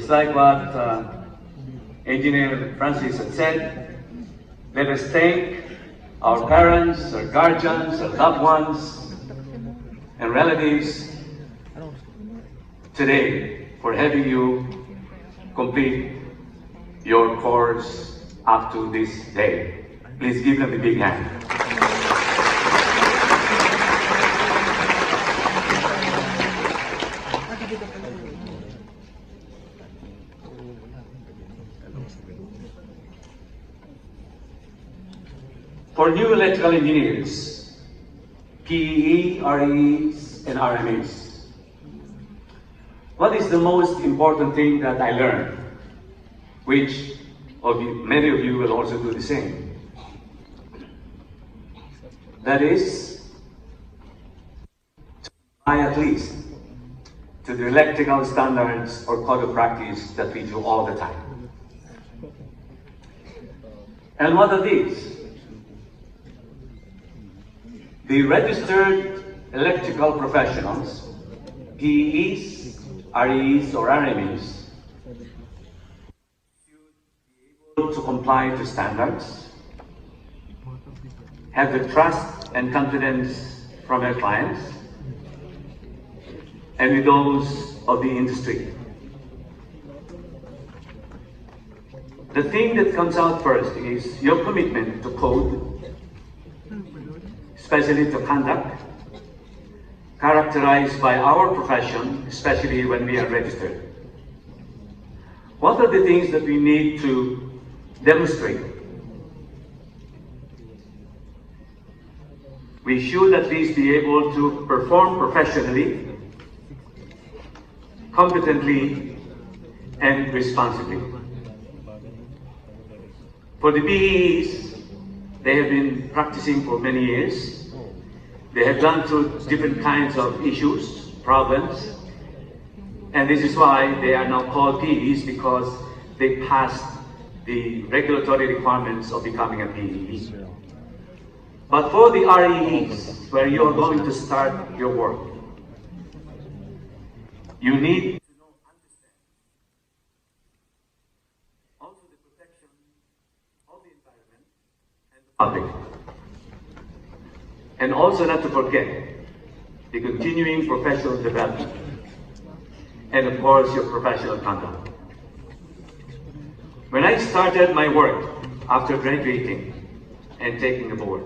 Just like what Engineer Francis had said, let us thank our parents, our guardians, our loved ones, and relatives today for having you complete your course up to this day. Please give them a big hand. For new electrical engineers, PEE, REEs, and RMEs, what is the most important thing that I learned, which many of you will also do the same? That is, to apply at least to the electrical standards or code of practice that we do all the time. And what are these? The registered electrical professionals, PEs, REs, or RMEs, should be able to comply to standards, have the trust and confidence from their clients, and with those of the industry. The thing that comes out first is your commitment to code, especially to conduct, characterized by our profession, especially when we are registered. What are the things that we need to demonstrate? We should at least be able to perform professionally, competently, and responsibly. For the PEs, they have been practicing for many years. They have gone through different kinds of issues, problems, and this is why they are now called PEs, because they passed the regulatory requirements of becoming a PE. But for the REEs, where you are going to start your work, you need to know, understand also the protection of the environment and the public. And also not to forget the continuing professional development and of course your professional conduct. When I started my work after graduating and taking the board,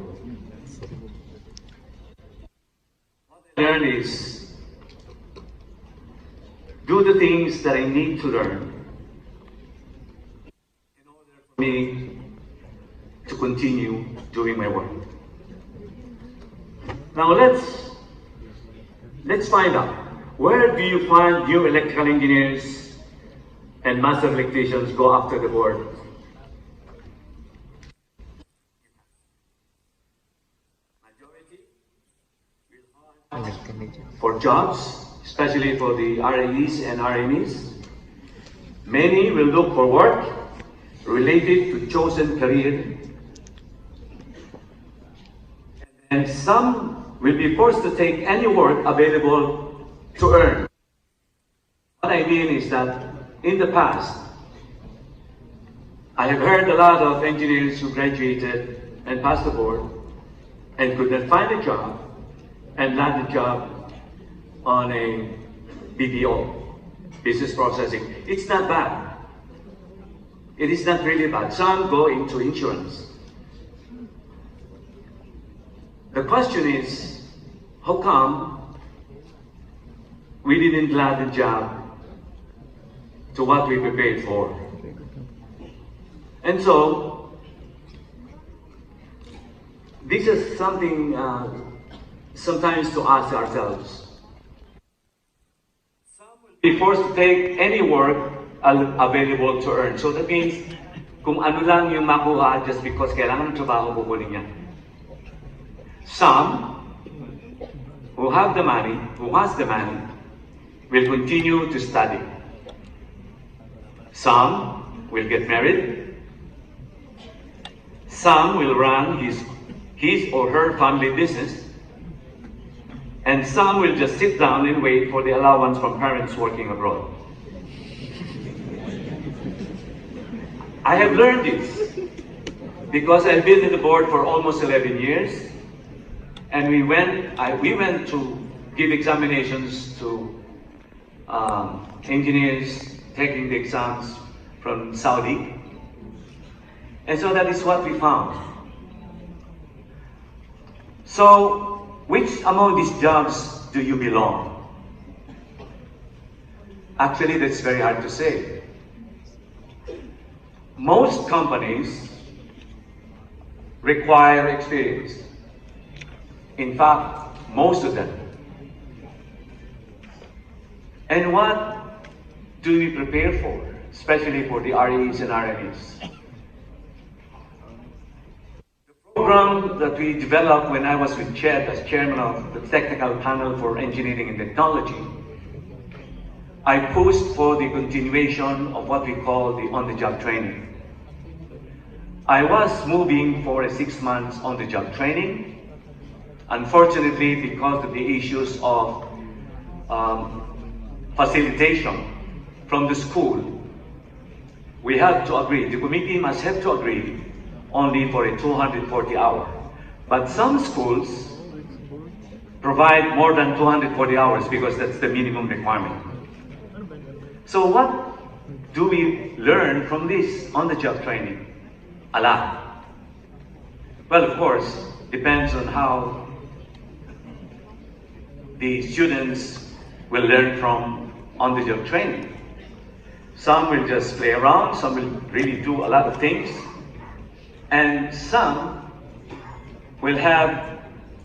what I learned is do the things that I need to learn in order for me to continue doing my work. Now let's find out, where do you find new electrical engineers and master electricians go after the board? Majority will for jobs, especially for the REEs and RMEs. Many will look for work related to chosen career, and some will be forced to take any work available to earn. What I mean is that in the past, I have heard a lot of engineers who graduated and passed the board and could not find a job and land a job on a BPO, business processing. It's not bad. It is not really bad. Some go into insurance. The question is, how come we didn't land a job to what we prepared for? And so, this is something sometimes to ask ourselves. Some will be forced to take any work available to earn. So that means, kung ano lang yung makuha just because kailangan ng trabaho, kukunin niya. Some who have the money, who has the money, will continue to study. Some will get married. Some will run his or her family business. And some will just sit down and wait for the allowance from parents working abroad. I have learned this because I've been in the board for almost 11 years, and we went to give examinations to engineers taking the exams from Saudi, and so that is what we found. So, which among these jobs do you belong? Actually, that's very hard to say. Most companies require experience. In fact, most of them. And what do we prepare for, especially for the REEs and RMEs? The program that we developed when I was with CHED as chairman of the Technical Panel for Engineering and Technology, I pushed for the continuation of what we call the on-the-job training. I was moving for a 6 months on-the-job training. Unfortunately, because of the issues of facilitation from the school, we had to agree, the committee must have to agree only for a 240 hour. But some schools provide more than 240 hours because that's the minimum requirement. So what do we learn from this on-the-job training? A lot. Well, of course, depends on how the students will learn from on-the-job training. Some will just play around, some will really do a lot of things, and some will have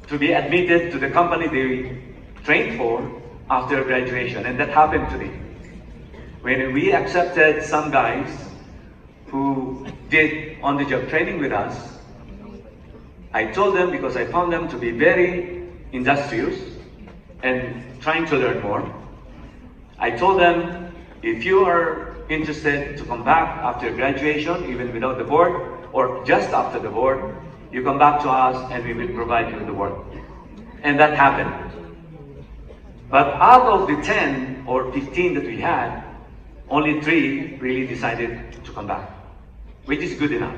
to be admitted to the company they trained for after graduation, and that happened to me. When we accepted some guys who did on-the-job training with us, I told them, because I found them to be very industrious and trying to learn more, I told them, if you are interested to come back after graduation, even without the board, or just after the board, you come back to us and we will provide you with the work. And that happened. But out of the 10 or 15 that we had, only 3 really decided to come back, which is good enough.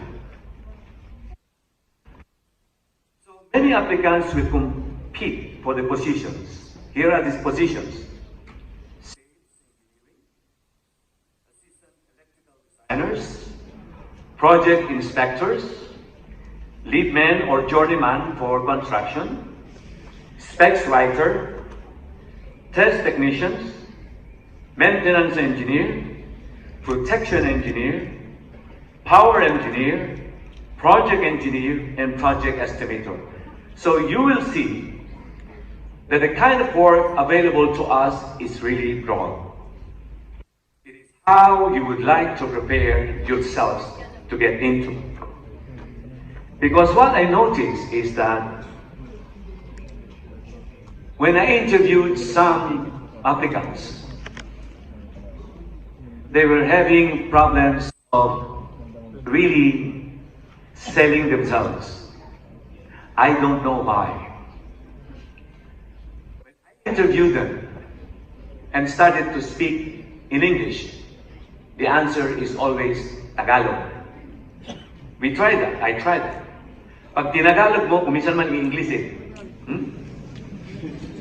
So many applicants will compete for the positions. Here are these positions: assistant electrical designers, project inspectors, lead man or journeyman for construction, specs writer, test technicians, maintenance engineer, protection engineer, power engineer, project engineer, and project estimator. So you will see that the kind of work available to us is really broad. It is how you would like to prepare yourselves to get into. Because what I noticed is that when I interviewed some applicants, they were having problems of really selling themselves. I don't know why. When I interviewed them and started to speak in English, the answer is always Tagalog. We tried that. I tried that. Pag tinagalog mo, kuminsan man i-English eh.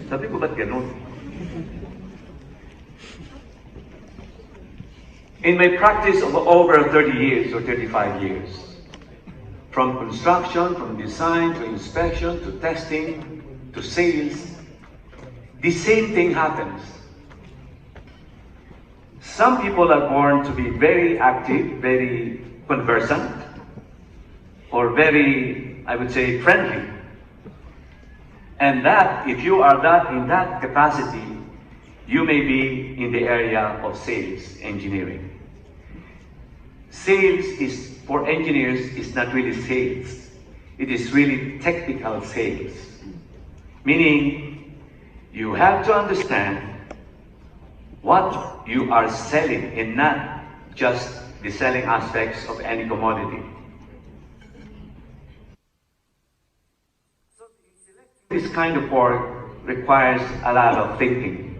Sabi ko, ba't ganun? In my practice of over 30 years or 35 years, from construction, from design, to inspection, to testing, to sales, the same thing happens. Some people are born to be very active, very conversant, or very, I would say, friendly. And that, if you are in that capacity, you may be in the area of sales engineering. Sales is, for engineers, is not really sales. It is really technical sales. Meaning, you have to understand what you are selling and not just the selling aspects of any commodity. So this kind of work requires a lot of thinking.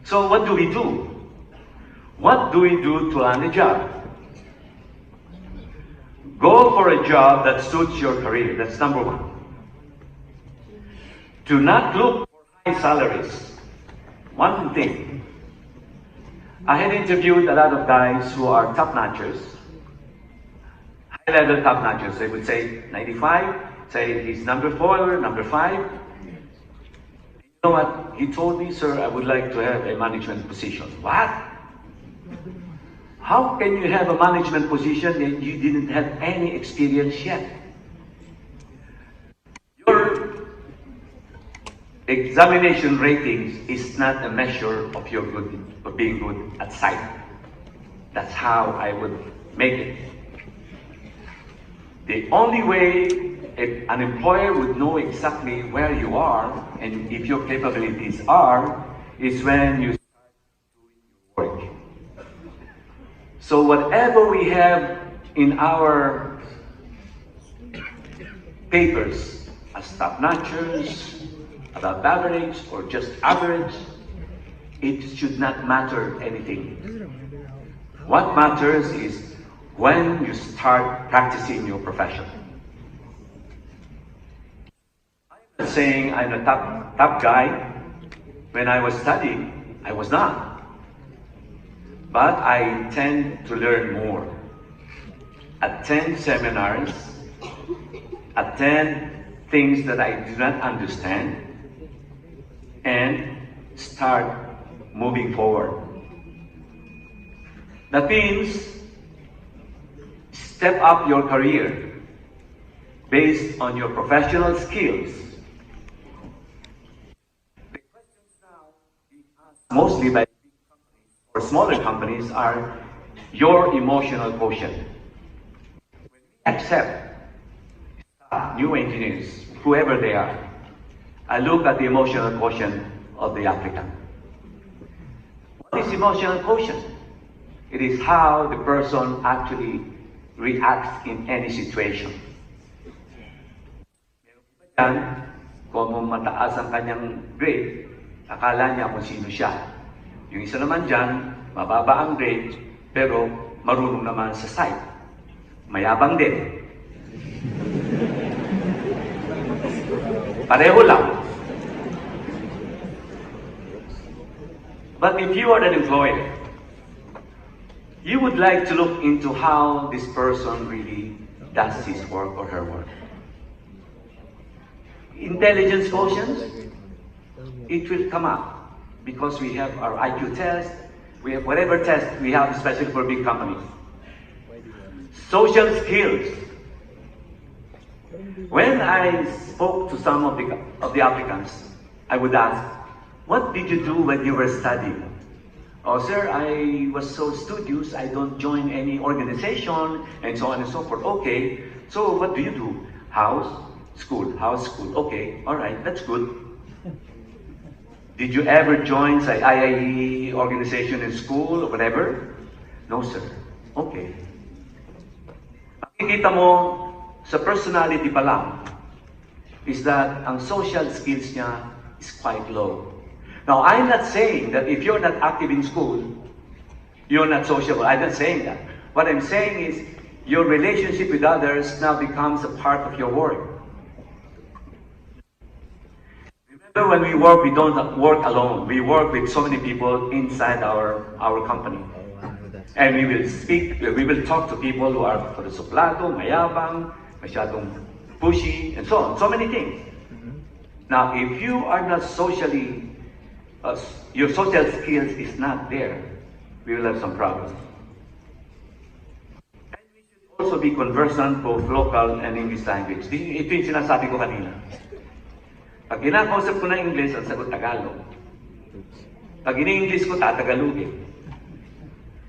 So what do? What do we do to land a job? Go for a job that suits your career. That's number one. Do not look for high salaries. One thing. I had interviewed a lot of guys who are top-notchers, high-level top-notchers. They would say 95, say he's number 4, number 5. You know what? He told me, sir, I would like to have a management position. What? How can you have a management position and you didn't have any experience yet? Your examination ratings is not a measure of your of being good at sight. That's how I would make it. The only way an employer would know exactly where you are and if your capabilities are is when you start doing your work. So whatever we have in our papers as top-notchers, above average, or just average, it should not matter anything. What matters is when you start practicing your profession. I'm not saying I'm a top guy. When I was studying, I was not. But I tend to learn more. Attend seminars, attend things that I do not understand, and start moving forward. That means step up your career based on your professional skills. The questions now being asked mostly by big companies or smaller companies are your emotional quotient. When we accept new engineers, whoever they are, I look at the emotional quotient of the applicant. What is emotional quotient? It is how the person actually reacts in any situation. Yan, kung mataas ang kanyang grade, akala niya kung sino siya. Yung isa naman dyan, mababa ang grade, pero marunong naman sa site. Mayabang din. Pareho lang. But if you are an employer, you would like to look into how this person really does his work or her work. Intelligence quotient, it will come up because we have our IQ test, we have whatever test we have, especially for big companies. Social skills. When I spoke to some of the applicants, I would ask, what did you do when you were studying? Oh, sir, I was so studious, I don't join any organization, and so on and so forth. Okay, so what do you do? House, school, okay, all right, that's good. Did you ever join, say, IIE organization in school or whatever? No, sir. Okay. Makikita mo, sa personality pa lang, is that ang social skills niya is quite low. Now, I'm not saying that if you're not active in school, you're not sociable. I'm not saying that. What I'm saying is your relationship with others now becomes a part of your work. Remember, when we work, we don't work alone. We work with so many people inside our company. And we will speak, we will talk to people who are suplado, mayabang, masyadong pushy, and so on. So many things. Now, if you are not socially, your social skills is not there, we will have some problems. And we should also be conversant both local and English language. Ito yung sinasabi ko kanina. Pag kinakausap ko na English, ang sagot Tagalog. Pag ini-English ko, tatagalogin.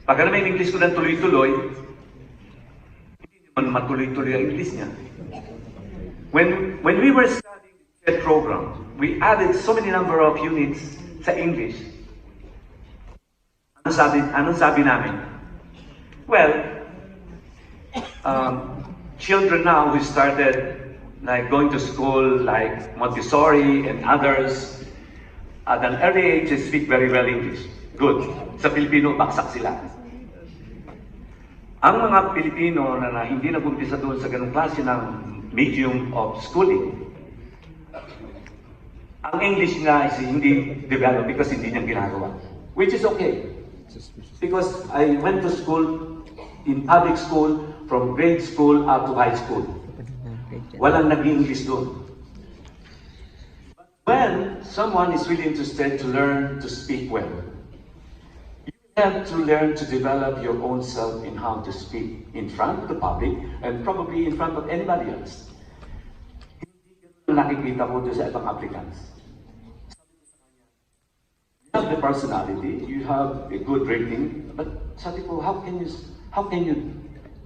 Pag alam yung English ko ng tuloy-tuloy, hindi naman matuloy-tuloy ang English niya. When we were studying the program, we added so many number of units sa English. Anong sabi namin? Well, children now who started like going to school like Montessori and others at an early age they speak very well English. Good. sa Pilipino, baksak sila. Ang mga Pilipino na hindi nag-umpisa doon sa ganung klase ng medium of schooling, ang English nga is hindi developed because hindi niya ginagawa. Which is okay. Because I went to school, in public school, from grade school up to high school. Walang nag-English doon. But when someone is really interested to learn to speak well, you have to learn to develop your own self in how to speak in front of the public and probably in front of anybody else. Hindi nakikita ko doon sa ibang applicants. You have the personality, you have a good rating, but sabi ko, how can you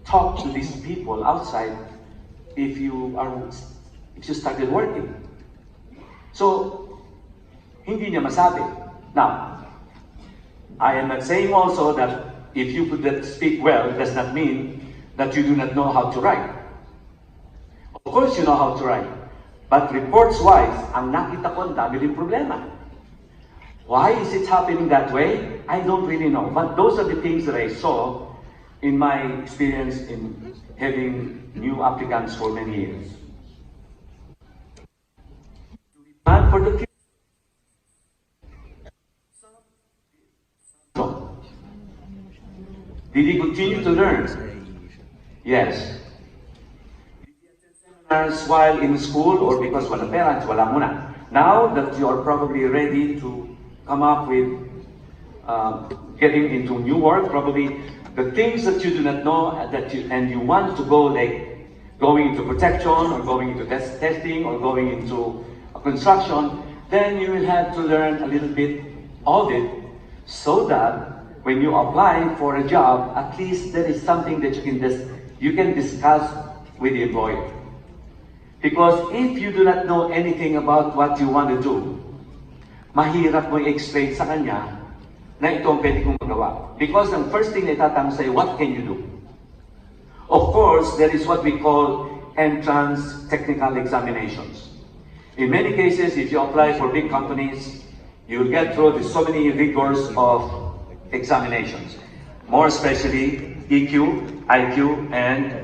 talk to these people outside if you started working? So, hindi niya masabi. Now, I am not saying also that if you could speak well, does not mean that you do not know how to write. Of course you know how to write. But reports-wise, ang nakita ko, ang dami rin problema. Why is it happening that way? I don't really know. But those are the things that I saw in my experience in having new applicants for many years. And for the future, did he continue to learn? Yes. Seminars while in school or because wala parents, wala muna. Now that you are probably ready to come up with getting into new work, probably the things that you do not know and you want to go, like going into protection or going into testing or going into construction, then you will have to learn a little bit of it so that when you apply for a job, at least there is something that you can discuss with the employer. Because if you do not know anything about what you want to do, mahirap mo i-explain sa kanya na ito ang pwede kong magawa. Because ang first thing na itatanong sa'yo, what can you do? Of course, there is what we call entrance technical examinations. In many cases, if you apply for big companies, you'll get through so many rigors of examinations. More especially EQ, IQ, and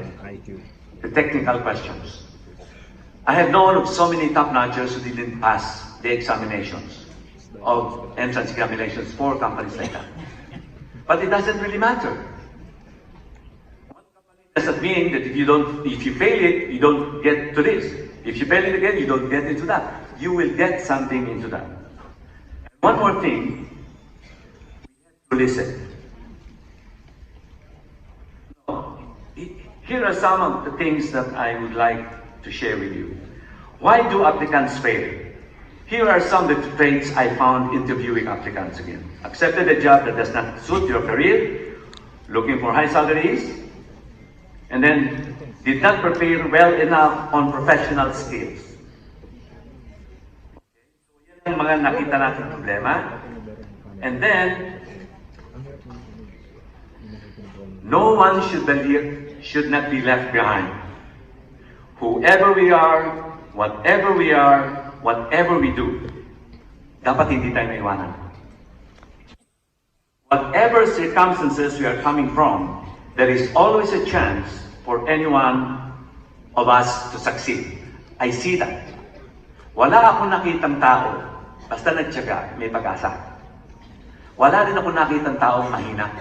the technical questions. I have known of so many top-notchers who didn't pass the examinations of entrance examinations for companies like that. But it doesn't really matter. It doesn't mean that if you fail it, you don't get to this. If you fail it again, you don't get into that. You will get something into that. And one more thing, we have to listen. Here are some of the things that I would like to share with you. Why do applicants fail? Here are some of the traits I found interviewing applicants again. Accepted a job that does not suit your career, looking for high salaries, and then did not prepare well enough on professional skills. So yan ang mga nakita natin problema. And then, no one should not be left behind. Whoever we are, whatever we are, whatever we do, dapat hindi tayo maiwanan. Whatever circumstances we are coming from, there is always a chance for any one of us to succeed. I see that. Wala akong nakitang tao, basta nagtiyaga, may pag-asa. Wala rin akong nakitang taong mahina.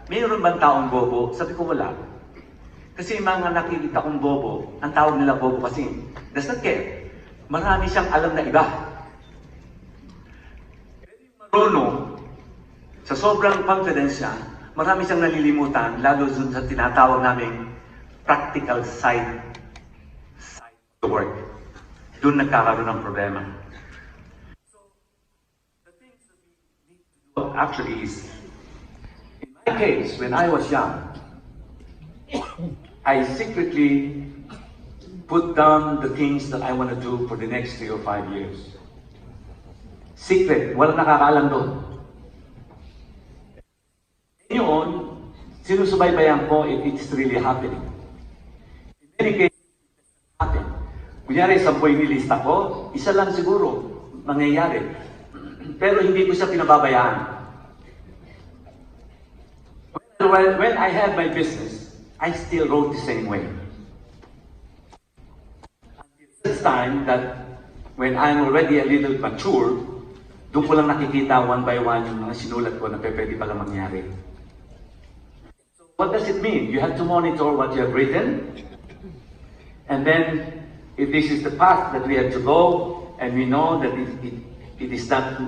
Mayroon bang taong bobo? Sabi ko wala. Kasi mga nakikita kong bobo, ang tawag nila bobo kasi, does not care. Marami siyang alam na iba. Marunong, sa sobrang confidence niya, marami siyang nalilimutan, lalo dun sa tinatawag namin practical side of the work. Doon nagkakaroon ng problema. So, the things that we need to do actually is, in my case, when I was young, I secretly put down the things that I want to do for the next 3 or 5 years. Secret, walang nakakaalam doon. Ngayon, sinusubaybayan ko if it's really happening. In many cases, it doesn't happen. Kunyari, 10 nilista ko, isa lang siguro mangyayari. pero hindi ko siya pinababayaan. When I had my business, I still wrote the same way. Until this time that when I'm already a little mature, doon ko lang nakikita one by one yung mga sinulat ko na pwede pala mangyari. So what does it mean? You have to monitor what you have written. And then, if this is the path that we have to go, and we know that it is not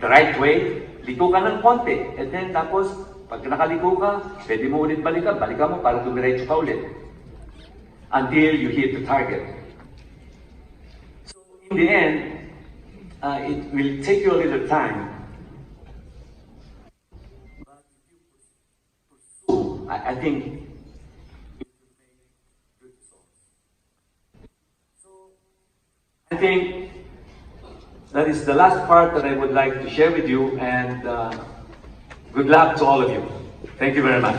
the right way, liko ka ng konti. And then tapos, pag nakaliko ka, pwede mo ulit balikan mo para dumiretso ka ulit. Until you hit the target. So in the end, it will take you a little time. But if you pursue, I think it will make good results. So I think that is the last part that I would like to share with you, and good luck to all of you. Thank you very much.